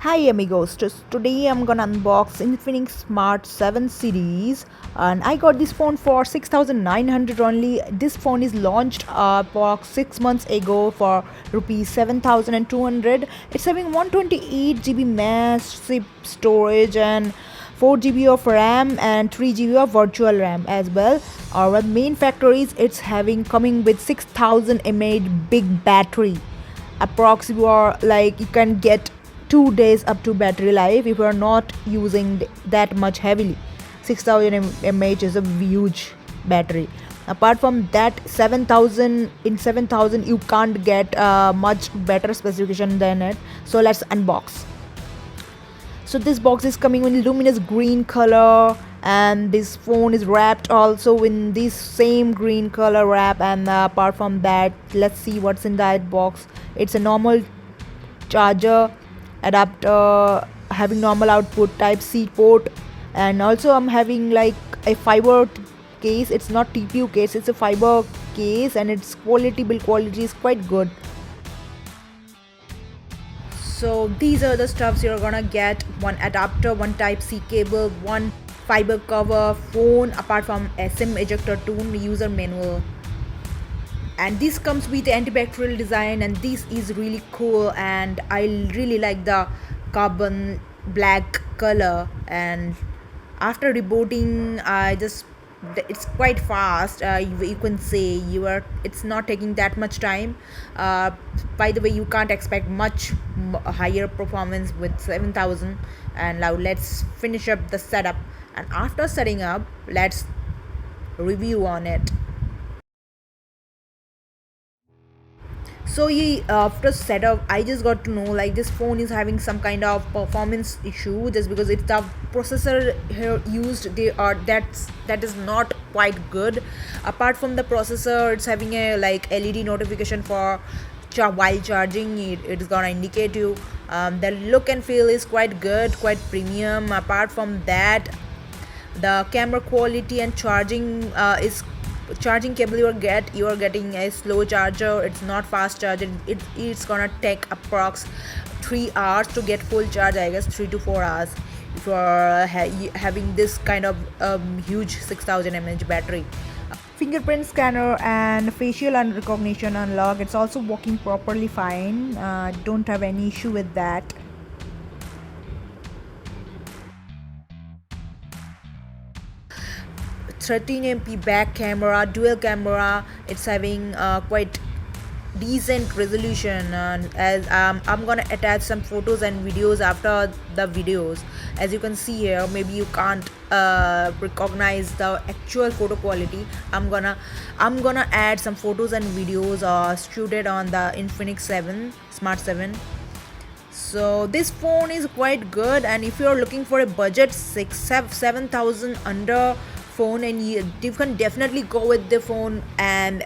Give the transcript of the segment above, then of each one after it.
Hi amigos, today I'm gonna unbox Infinix Smart 7 series and I got this phone for 6,900 only. This phone is launched about 6 months ago for rupees 7,200. It's having 128 GB massive storage and 4 GB of RAM and 3 GB of virtual RAM as well. Our main factor is it's having coming with 6,000 mAh big battery. Approx you are like you can get 2 days up to battery life if you are not using that much heavily. 6,000 mAh is a huge battery. Apart from that, 7,000 you can't get much better specification than it. So let's unbox. So this box is coming in luminous green color, and this phone is wrapped also in this same green color wrap. And apart from that, let's see what's in that box. It's a normal charger adapter having normal output type C port, and also I'm having like a fiber case. It's not TPU case, it's a fiber case, and its build quality is quite good. So these are the stuffs you're gonna get: one adapter, one type C cable, one fiber cover, phone, apart from SIM ejector tune, user manual. And this comes with antibacterial design, and this is really cool, and I really like the carbon black color. And after rebooting, I just it's quite fast. You can say it's not taking that much time. By the way, you can't expect much higher performance with 7,000. And now let's finish up the setup, and after setting up, let's review on it. So after setup, I just got to know like this phone is having some kind of performance issue, just because it's the processor here used. That is not quite good. Apart from the processor, it's having a like LED notification for while charging. It is gonna indicate you. The look and feel is quite good, quite premium. Apart from that, the camera quality and charging cable you are getting a slow charger. It's not fast charger. It's gonna take approx 3 hours to get full charge, I guess 3 to 4 hours, if you are having this kind of huge 6,000 mAh battery. Fingerprint scanner and facial and recognition unlock, it's also working properly fine. Don't have any issue with that. 13 MP back camera, dual camera. It's having quite decent resolution, as I'm gonna attach some photos and videos after the videos. As you can see here, maybe you can't recognize the actual photo quality. I'm gonna add some photos and videos shooted on the Infinix 7 Smart 7. So this phone is quite good, and if you're looking for a budget 7,000 under phone, and you can definitely go with the phone. And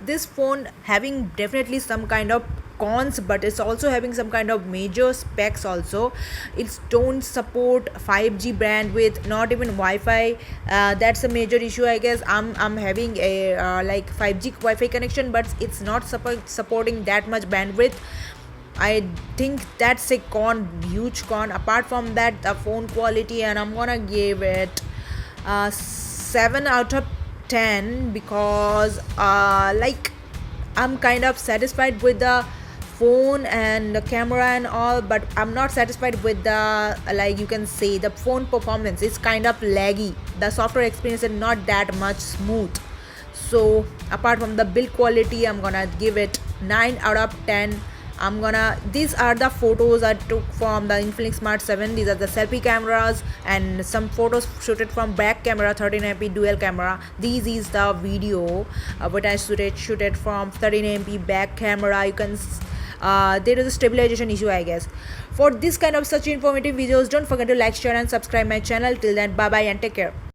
this phone having definitely some kind of cons, but it's also having some kind of major specs also. It don't support 5G bandwidth, not even Wi-Fi. That's a major issue, I guess. I'm having a like 5G Wi-Fi connection, but it's not supporting that much bandwidth. I think that's a huge con. Apart from that, the phone quality, and I'm gonna give it 7 out of 10, because like I'm kind of satisfied with the phone and the camera and all, but I'm not satisfied with the, like you can say, the phone performance is kind of laggy. The software experience is not that much smooth. So apart from the build quality, I'm gonna give it 9 out of 10. These are the photos I took from the Infinix Smart 7. These are the selfie cameras, and some photos shooted from back camera, 13 MP dual camera. This is the video what I shooted from 13 MP back camera. You can there is a stabilization issue, I guess. For this kind of such informative videos, don't forget to like, share and subscribe my channel. Till then, bye bye and take care.